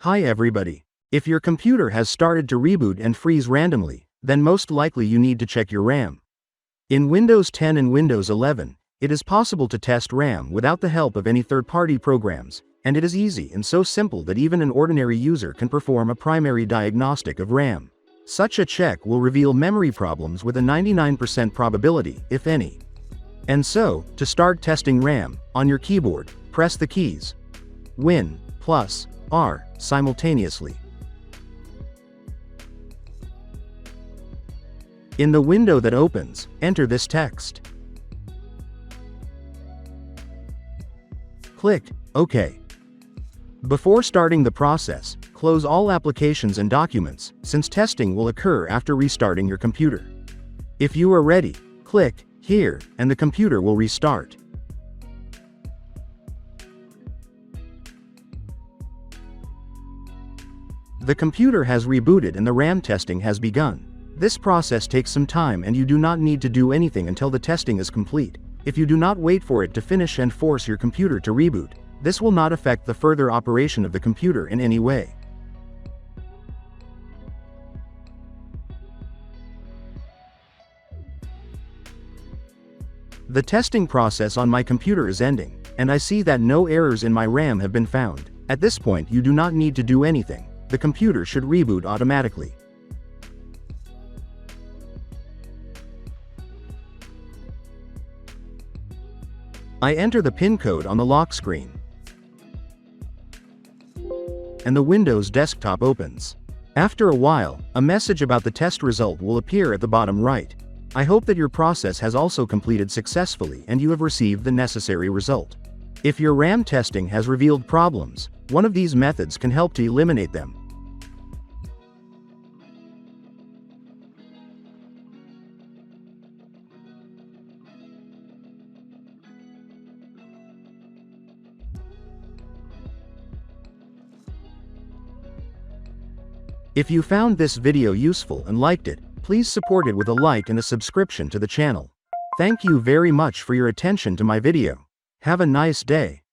Hi everybody. If your computer has started to reboot and freeze randomly, then most likely you need to check your RAM. In Windows 10 and Windows 11, it is possible to test RAM without the help of any third-party programs, and it is easy and so simple that even an ordinary user can perform a primary diagnostic of RAM. Such a check will reveal memory problems with a 99% probability, if any. And so, to start testing RAM, on your keyboard, press the keys Win plus R simultaneously. In the window that opens, enter this text. Click OK. Before starting the process, close all applications and documents, since testing will occur after restarting your computer. If you are ready, click Here, and the computer will restart. The computer has rebooted and the RAM testing has begun. This process takes some time and you do not need to do anything until the testing is complete. If you do not wait for it to finish and force your computer to reboot, this will not affect the further operation of the computer in any way. The testing process on my computer is ending, and I see that no errors in my RAM have been found. At this point you do not need to do anything. The computer should reboot automatically. I enter the PIN code on the lock screen, and the Windows desktop opens. After a while, a message about the test result will appear at the bottom right. I hope that your process has also completed successfully and you have received the necessary result. If your RAM testing has revealed problems, one of these methods can help to eliminate them. If you found this video useful and liked it, please support it with a like and a subscription to the channel. Thank you very much for your attention to my video. Have a nice day.